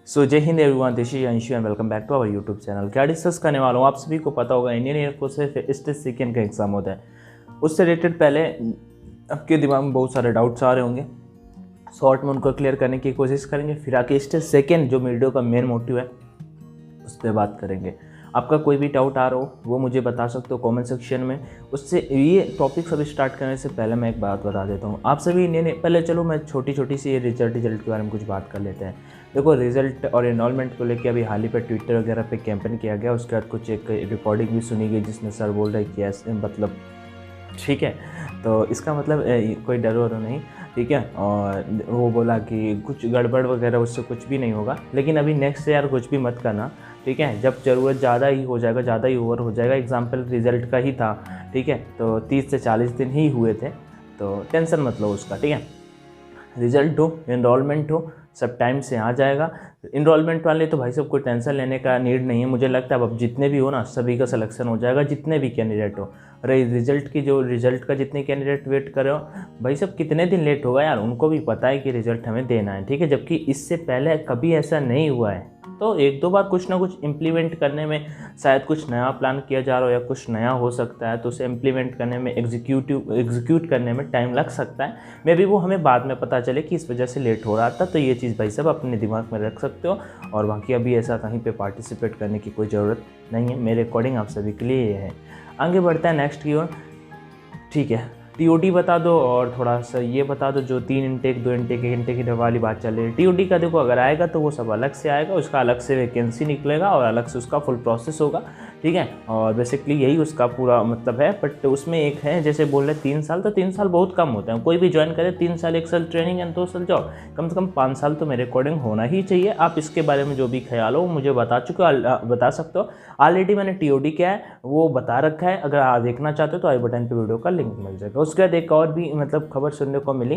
So Jai Hind everyone, this is Anshu and welcome back to our YouTube channel. क्या discuss करने वाला हूँ, आप सभी को पता होगा इंडियन एयरफोर्स से स्टेज सेकेंड का एग्जाम होता है। उससे रिलेटेड पहले आपके दिमाग में बहुत सारे डाउट्स आ रहे होंगे, शॉर्ट में उनको क्लियर करने की कोशिश करेंगे। फिर आके स्टेज सेकेंड जो वीडियो का मेन मोटिव है उस पर बात करेंगे। आपका कोई भी डाउट आ रहा हो वो मुझे बता सकते हो कमेंट सेक्शन में। उससे ये टॉपिक सभी स्टार्ट करने से पहले मैं एक बात बता देता हूँ आप सभी इंडियन। पहले चलो मैं छोटी सी ये रिजल्ट के बारे में कुछ बात कर लेते हैं। देखो, रिजल्ट और एनरोलमेंट को लेकर अभी हाल ही पर ट्विटर वगैरह पे कैंपेन किया गया। उसके बाद कुछ एक रिकॉर्डिंग भी सुनी गई जिसमें सर बोल रहे कि ऐसे मतलब ठीक है, तो इसका मतलब कोई डर वरो नहीं, ठीक है। और वो बोला कि कुछ गड़बड़ वगैरह उससे कुछ भी नहीं होगा, लेकिन अभी नेक्स्ट ईयर कुछ भी मत करना, ठीक है। जब ज़रूरत ज़्यादा ही हो जाएगा, ज़्यादा ही ओवर हो जाएगा, एग्जाम्पल रिजल्ट का ही था, ठीक है, तो 30 से 40 दिन ही हुए थे, तो टेंशन मत लो उसका, ठीक है। रिजल्ट हो, एनरोलमेंट हो, सब टाइम से आ जाएगा। इनरोलमेंट वाले तो भाई साहब कोई टेंशन लेने का नीड नहीं है। मुझे लगता है अब जितने भी हो ना सभी का सिलेक्शन हो जाएगा, जितने भी कैंडिडेट हो। अरे रिजल्ट का जितने कैंडिडेट वेट कर रहे हो भाई साहब, कितने दिन लेट होगा यार, उनको भी पता है कि रिजल्ट हमें देना है, ठीक है। जबकि इससे पहले कभी ऐसा नहीं हुआ है, तो एक दो बार कुछ ना कुछ इम्प्लीमेंट करने में शायद कुछ नया प्लान किया जा रहा हो या कुछ नया हो सकता है, तो उसे इम्प्लीमेंट करने में एग्जीक्यूट करने में टाइम लग सकता है। मे बी वो हमें बाद में पता चले कि इस वजह से लेट हो रहा था। तो ये चीज़ भाई साहब अपने दिमाग में रख सकते हो। और बाकी अभी ऐसा कहीं पे पार्टिसिपेट करने की कोई ज़रूरत नहीं है, मेरे अकॉर्डिंग आप सभी के लिए ये है। आगे बढ़ता है नेक्स्ट की ओर, ठीक है। टीओडी बता दो और थोड़ा सा ये बता दो, जो 3 इंटेक 2 इंटेक 1 इंटेक वाली बात चल रही है। टीओडी का देखो, अगर आएगा तो वो सब अलग से आएगा, उसका अलग से वैकेंसी निकलेगा और अलग से उसका फुल प्रोसेस होगा, ठीक है। और बेसिकली यही उसका पूरा मतलब है। बट उसमें एक है, जैसे बोल रहे 3 साल, तो 3 साल बहुत कम होते हैं। कोई भी ज्वाइन करे 3 साल 1 साल ट्रेनिंग एंड 2 साल जॉब, कम से कम 5 साल तो मेरे अकॉर्डिंग होना ही चाहिए। आप इसके बारे में जो भी ख्याल हो मुझे बता बता सकते हो। ऑलरेडी मैंने टीओडी क्या है वो बता रखा है, अगर आप देखना चाहते हो तो आई बटन पे वीडियो का लिंक मिल जाएगा। उसके बाद एक और भी मतलब खबर सुनने को मिली,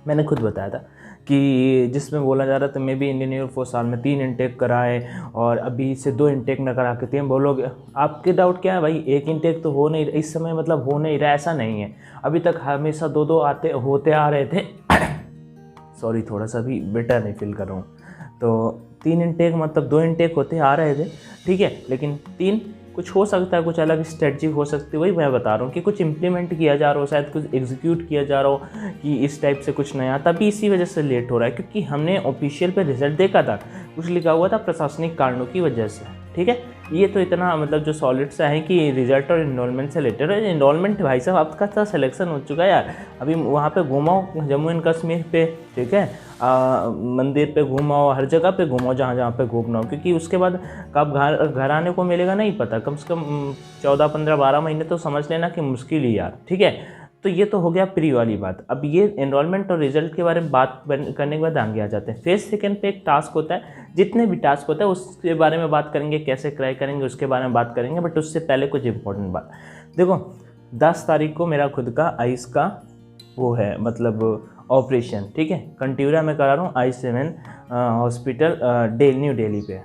मैंने खुद बताया था कि जिसमें बोला जा रहा था मे बी इंडियन एयरफोर्स साल में 3 इंटेक कराए और अभी से 2 इंटेक न करा के 3 बोलोगे। आपके डाउट क्या है भाई, 1 इंटेक तो हो नहीं इस समय, मतलब हो नहीं रहा, ऐसा नहीं है। अभी तक हमेशा 2 होते आ रहे थे सॉरी, थोड़ा सा भी बेटर नहीं फील कर रहा हूँ। तो 3 इंटेक मतलब 2 इंटेक होते आ रहे थे, ठीक है, लेकिन 3 कुछ हो सकता है, कुछ अलग स्ट्रेटजी हो सकती है। वही मैं बता रहा हूँ कि कुछ इंप्लीमेंट किया जा रहा हो, शायद कुछ एग्जीक्यूट किया जा रहा हो कि इस टाइप से कुछ नया, तभी इसी वजह से लेट हो रहा है। क्योंकि हमने ऑफिशियल पे रिजल्ट देखा था, कुछ लिखा हुआ था प्रशासनिक कारणों की वजह से, ठीक है। ये तो इतना मतलब जो सॉलिड सा है कि रिजल्ट और इनरोलमेंट से रिलेटेड है। इनरोलमेंट भाई साहब आपका तो सिलेक्शन हो चुका है यार, अभी वहाँ पे घुमाओ जम्मू एंड कश्मीर पे, ठीक है, मंदिर पे घुमाओ, हर जगह पे घुमाओ जहाँ जहाँ पे घूमना हो, क्योंकि उसके बाद कब घर आने को मिलेगा नहीं पता। कम से कम 14 15 12 महीने तो समझ लेना कि मुश्किल ही यार, ठीक है। तो ये तो हो गया प्री वाली बात। अब ये एनरोलमेंट और रिजल्ट के बारे में बात करने के बाद आगे आ जाते हैं। फेज सेकंड पे एक टास्क होता है, जितने भी टास्क होता है उसके बारे में बात करेंगे, कैसे क्रैक करेंगे उसके बारे में बात करेंगे। बट उससे पहले कुछ इंपॉर्टेंट बात, देखो 10 तारीख को मेरा खुद का आइस का वो है मतलब ऑपरेशन, ठीक है। कंट्यूरा में करा रहा हूँ I7 हॉस्पिटल न्यू दिल्ली पे।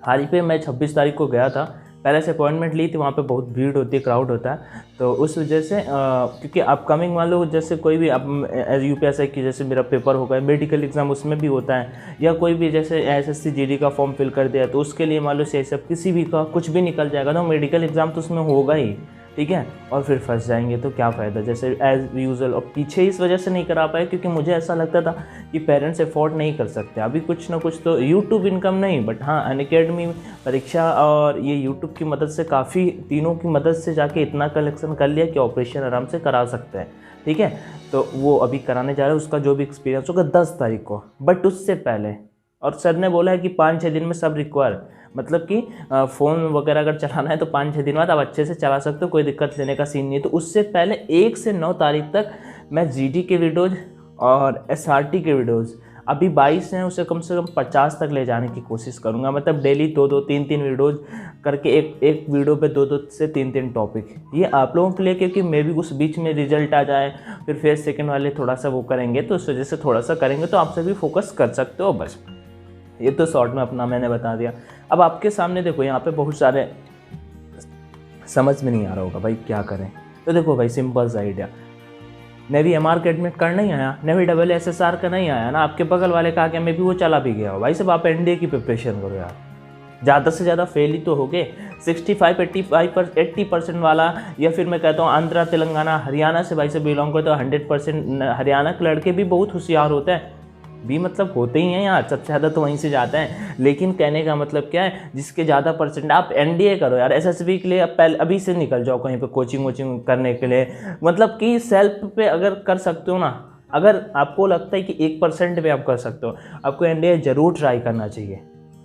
हाल ही पे मैं 26 तारीख को गया था, पहले से अपॉइंटमेंट ली थी। वहाँ पे बहुत भीड़ होती है, क्राउड होता है, तो उस वजह से क्योंकि अपकमिंग मान लो जैसे कोई भी अब UPSI की जैसे मेरा पेपर होगा, मेडिकल एग्जाम उसमें भी होता है, या कोई भी जैसे SSC GD का फॉर्म फिल कर दिया तो उसके लिए मान लो से सब किसी भी का कुछ भी निकल जाएगा, तो मेडिकल एग्जाम तो उसमें होगा ही, ठीक है। और फिर फंस जाएंगे तो क्या फ़ायदा, जैसे एज यूजुअल। और पीछे इस वजह से नहीं करा पाए क्योंकि मुझे ऐसा लगता था कि पेरेंट्स अफोर्ड नहीं कर सकते। अभी कुछ ना कुछ तो यूट्यूब इनकम नहीं, बट हाँ अनअकैडमी परीक्षा और ये यूट्यूब की मदद से काफ़ी, तीनों की मदद से जाके इतना कलेक्शन कर लिया कि ऑपरेशन आराम से करा सकते हैं, ठीक है। तो वो अभी कराने जा रहे हैं, उसका जो भी एक्सपीरियंस होगा 10 तारीख को। बट उससे पहले, और सर ने बोला है कि 5-6 दिन में सब रिक्वायर, मतलब कि फ़ोन वगैरह अगर चलाना है तो 5-6 दिन बाद आप अच्छे से चला सकते हो, कोई दिक्कत लेने का सीन नहीं है। तो उससे पहले 1 से 9 तारीख तक मैं GD के वीडियोज़ और SRT के वीडियोज़, अभी 22 हैं, उसे कम से कम 50 तक ले जाने की कोशिश करूँगा। मतलब डेली 2-2 3-3 वीडियोज़ करके एक वीडियो पे 2-2 से 3-3 टॉपिक, ये आप लोगों के लिए, क्योंकि मे भी उस बीच में रिजल्ट आ जाए, फिर फेज सेकेंड वाले थोड़ा सा वो करेंगे, तो उस वजह से थोड़ा सा करेंगे, तो आप सभी फोकस कर सकते हो। बस ये तो शॉर्ट में अपना मैंने बता दिया। अब आपके सामने देखो, यहाँ पे बहुत सारे समझ में नहीं आ रहा होगा भाई क्या करें। तो देखो भाई सिंपल सा आइडिया, नेवी MR का एडमिट कार्ड नहीं आया, नेवी SSR का नहीं आया ना, आपके बगल वाले का आगे में भी वो चला भी गया हो, भाई साहब आप NDA की प्रिपरेशन करो यार। ज़्यादा से ज़्यादा फेल ही तो हो गए। 80% वाला, या फिर मैं कहता हूँ आंध्रा, तेलंगाना, हरियाणा से भाई से बिलोंग करते हो, 100% हरियाणा के लड़के भी बहुत होशियार होते हैं भी, मतलब होते ही हैं यार, सबसे ज़्यादा तो वहीं से जाते हैं। लेकिन कहने का मतलब क्या है, जिसके ज़्यादा परसेंट, आप NDA करो यार, SSB के लिए अब अभी से निकल जाओ कहीं पे कोचिंग वोचिंग करने के लिए, मतलब कि सेल्फ पे अगर कर सकते हो ना, अगर आपको लगता है कि 1% पे आप कर सकते हो, आपको NDA ज़रूर ट्राई करना चाहिए,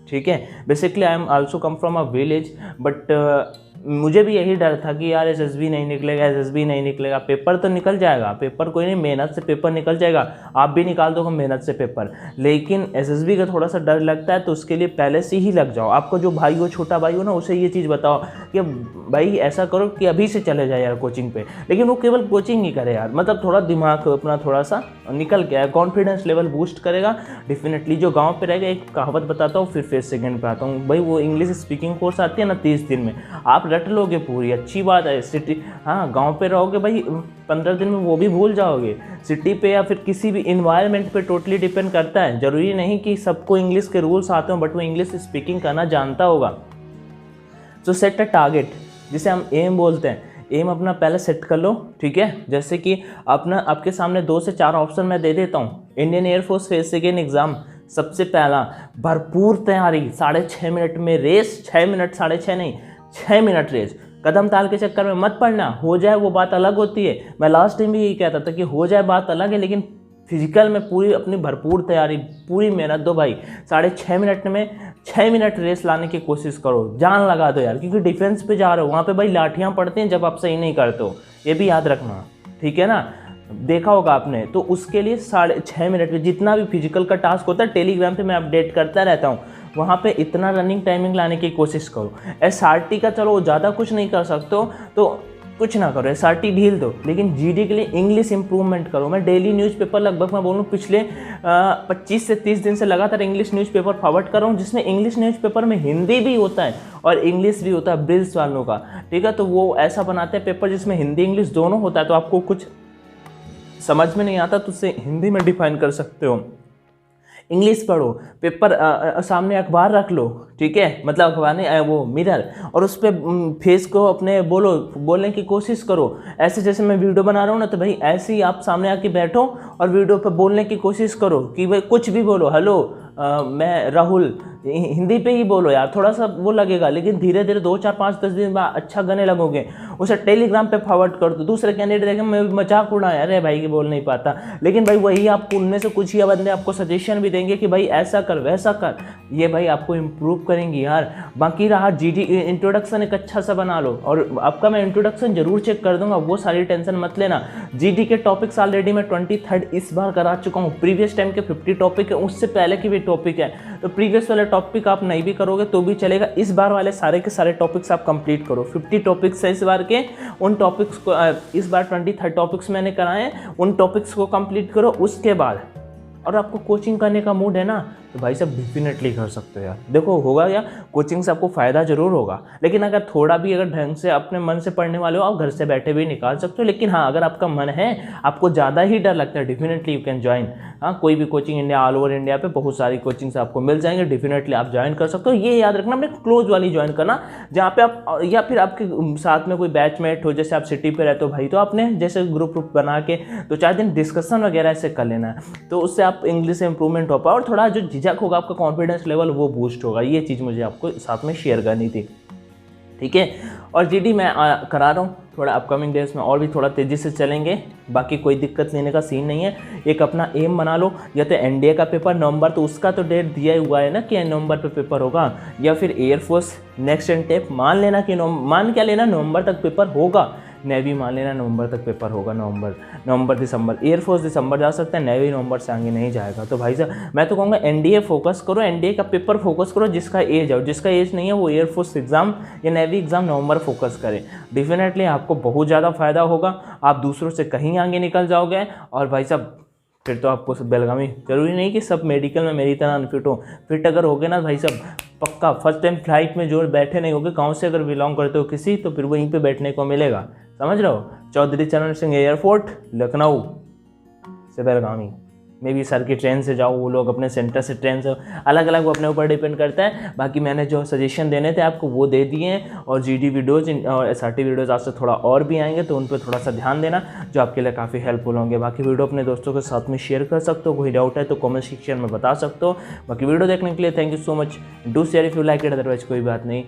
ठीक है। Basically I am also come from a village, but मुझे भी यही डर था कि यार SSB नहीं निकलेगा, SSB नहीं निकलेगा, पेपर तो निकल जाएगा, पेपर कोई नहीं, मेहनत से पेपर निकल जाएगा, आप भी निकाल दो मेहनत से पेपर, लेकिन SSB का थोड़ा सा डर लगता है, तो उसके लिए पहले से ही लग जाओ। आपको जो भाई हो, छोटा भाई हो ना, उसे ये चीज़ बताओ कि भाई ऐसा करो कि अभी से चले जाए यार कोचिंग पे, लेकिन वो केवल कोचिंग ही करे यार, मतलब थोड़ा दिमाग अपना थोड़ा सा निकल गया है, कॉन्फिडेंस लेवल बूस्ट करेगा डेफिनेटली। जो गाँव पे रहेगा, एक कहावत बताता हूँ, फिर फेस सेकेंड पे आता हूँ भाई, वो इंग्लिश स्पीकिंग कोर्स आती है ना 30 दिन में, आप रट लोगे पूरी, अच्छी बात है। सिटी, हाँ गांव पे रहोगे भाई 15 दिन में वो भी भूल जाओगे। सिटी पे या फिर किसी भी इन्वायरमेंट पे टोटली डिपेंड करता है, ज़रूरी नहीं कि सबको इंग्लिश के रूल्स आते हों, बट वो इंग्लिश स्पीकिंग करना जानता होगा। सो सेट अ टारगेट, जिसे हम एम बोलते हैं, एम अपना पहले सेट कर लो, ठीक है। जैसे कि अपना आपके सामने 2 से 4 ऑप्शन मैं दे देता हूँ। Indian air force face second exam, सबसे पहला भरपूर तैयारी, 6.5 मिनट में रेस, 6 मिनट 6.5 नहीं 6 मिनट रेस। कदम ताल के चक्कर में मत पड़ना, हो जाए वो बात अलग होती है। मैं लास्ट टाइम भी यही कहता था कि हो जाए बात अलग है, लेकिन फिजिकल में पूरी अपनी भरपूर तैयारी, पूरी मेहनत दो भाई। 6.5 मिनट में 6 मिनट रेस लाने की कोशिश करो, जान लगा दो यार, क्योंकि डिफेंस पे जा रहे हो, वहाँ पे भाई लाठियाँ पड़ती हैं जब आप सही नहीं करते हो, ये भी याद रखना, ठीक है ना। देखा होगा आपने, तो उसके लिए 6.5 मिनट में जितना भी फिजिकल का टास्क होता है, टेलीग्राम पे मैं अपडेट करता रहता हूँ, वहाँ पे इतना रनिंग टाइमिंग लाने की कोशिश करो। SRT का चलो ज़्यादा कुछ नहीं कर सकते हो तो कुछ ना करो, SRT ढील दो, लेकिन GD के लिए इंग्लिश इंप्रूवमेंट करो। मैं डेली न्यूज़पेपर लगभग मैं बोलूँ पिछले 25 से 30 दिन से लगातार इंग्लिश न्यूज़पेपर फॉरवर्ड कर रहा हूँ, जिसमें इंग्लिश न्यूज़पेपर में हिंदी भी होता है और इंग्लिश भी होता है ब्रिल्स वालों का, ठीक है। तो वो ऐसा बनाते हैं पेपर जिसमें हिंदी इंग्लिश दोनों होता है, तो आपको कुछ समझ में नहीं आता तो उसे हिंदी में डिफाइन कर सकते हो। इंग्लिश पढ़ो, पेपर सामने अखबार रख लो, ठीक है, मतलब अखबार नहीं वो मिरर, और उस पर फेस को अपने बोलने की कोशिश करो। ऐसे जैसे मैं वीडियो बना रहा हूँ ना, तो भाई ऐसे ही आप सामने आके बैठो और वीडियो पे बोलने की कोशिश करो कि भाई कुछ भी बोलो, हेलो मैं राहुल, हिंदी पे ही बोलो यार, थोड़ा सा वो लगेगा, लेकिन धीरे धीरे 2 4 5 10 दिन बाद अच्छा गाने लगोगे। उसे टेलीग्राम पे फॉरवर्ड कर दो, दूसरे कैंडिडेट देखें मैं मजाक उड़ाया, अरे भाई की बोल नहीं पाता, लेकिन भाई वही आपको उनमें से कुछ ही बंदे आपको सजेशन भी देंगे कि भाई ऐसा कर वैसा कर, ये भाई आपको इम्प्रूव करेंगी यार। बाकी रहा GD इंट्रोडक्शन, एक अच्छा सा बना लो, और आपका मैं इंट्रोडक्शन जरूर चेक कर दूंगा, वो सारी टेंशन मत लेना। GD के टॉपिक्स ऑलरेडी मैं 23rd इस बार करा चुका हूँ, प्रीवियस टाइम के 50 टॉपिक है, उससे पहले के भी टॉपिक है, तो प्रीवियस वाले टॉपिक आप नहीं भी करोगे तो भी चलेगा, इस बार वाले सारे के सारे टॉपिक्स आप कंप्लीट करो। 50 टॉपिक्स है इस बार के, उन टॉपिक्स को इस बार 23 टॉपिक्स मैंने कराए हैं, उन टॉपिक्स को कंप्लीट करो। उसके बाद और आपको कोचिंग करने का मूड है ना, तो भाई साहब डेफिनेटली कर सकते हो यार। देखो होगा या कोचिंग से आपको फ़ायदा जरूर होगा, लेकिन अगर थोड़ा भी अगर ढंग से अपने मन से पढ़ने वाले हो, आप घर से बैठे भी निकाल सकते हो। लेकिन हाँ, अगर आपका मन है, आपको ज़्यादा ही डर लगता है, डेफिनेटली यू कैन ज्वाइन। हाँ, कोई भी coaching India, all over India पे बहुत सारी कोचिंग्स आपको मिल जाएंगे, डेफिनेटली आप ज्वाइन कर सकते हो। ये याद रखना, अपने क्लोज वाली ज्वाइन करना, जहाँ पे आप, या फिर आपके साथ में कोई बैचमेट हो, जैसे आप सिटी पे रहते हो भाई, तो आपने जैसे ग्रुप बना के 2-4 दिन डिस्कशन वगैरह ऐसे कर लेना है, तो उससे आप इंग्लिश से इंप्रूवमेंट हो पाओ, और थोड़ा जो झिझक होगा आपका कॉन्फिडेंस लेवल वो बूस्ट होगा। ये चीज़ मुझे आपको साथ में शेयर करनी थी, ठीक है। और GD मैं करा रहा हूँ, थोड़ा अपकमिंग डेज में और भी थोड़ा तेज़ी से चलेंगे, बाकी कोई दिक्कत लेने का सीन नहीं है। एक अपना एम बना लो, या तो NDA का पेपर नवंबर, तो उसका तो डेट दिया हुआ है ना कि नवंबर पे पेपर होगा, या फिर एयरफोर्स नेक्स्ट एंटेप मान लेना कि मान क्या लेना, नवंबर तक पेपर होगा। नेवी मान लेना नवंबर तक पेपर होगा, नवंबर दिसंबर। एयरफोर्स दिसंबर जा सकता है, नेवी नवंबर से आगे नहीं जाएगा। तो भाई साहब मैं तो कहूँगा NDA फोकस करो, NDA का पेपर फोकस करो, जिसका एज है, जिसका एज नहीं है वो एयरफोर्स एग्जाम या नेवी एग्जाम नवंबर फोकस करे। डेफिनेटली आपको बहुत ज़्यादा फायदा होगा, आप दूसरों से कहीं आगे निकल जाओगे। और भाई साहब फिर तो आपको बेलगामी, जरूरी नहीं कि सब मेडिकल में मेरी तरह अनफिट हो, फिट अगर हो गए ना भाई साहब, पक्का फर्स्ट टाइम फ्लाइट में जो बैठे नहीं होगे, गाँव से अगर बिलोंग करते हो किसी, तो फिर वहीं पर बैठने को मिलेगा, समझ रहे हो। चौधरी चरण सिंह एयरपोर्ट लखनऊ से बेलगामी में भी सर की ट्रेन से जाओ, वो लोग अपने सेंटर से ट्रेन से, अलग अलग वो अपने ऊपर डिपेंड करता है। बाकी मैंने जो सजेशन देने थे आपको वो दे दिए हैं, और जीडी वीडियोज़ और SRT वीडियोज़ आज से थोड़ा और भी आएंगे, तो उन पर थोड़ा सा ध्यान देना, जो आपके लिए काफ़ी हेल्पफुल होंगे। बाकी वीडियो अपने दोस्तों के साथ में शेयर कर सकते हो, कोई डाउट है तो कॉमेंट सेक्शन में बता सकते हो। बाकी वीडियो देखने के लिए thank you so much, do share if you like it, otherwise कोई बात नहीं।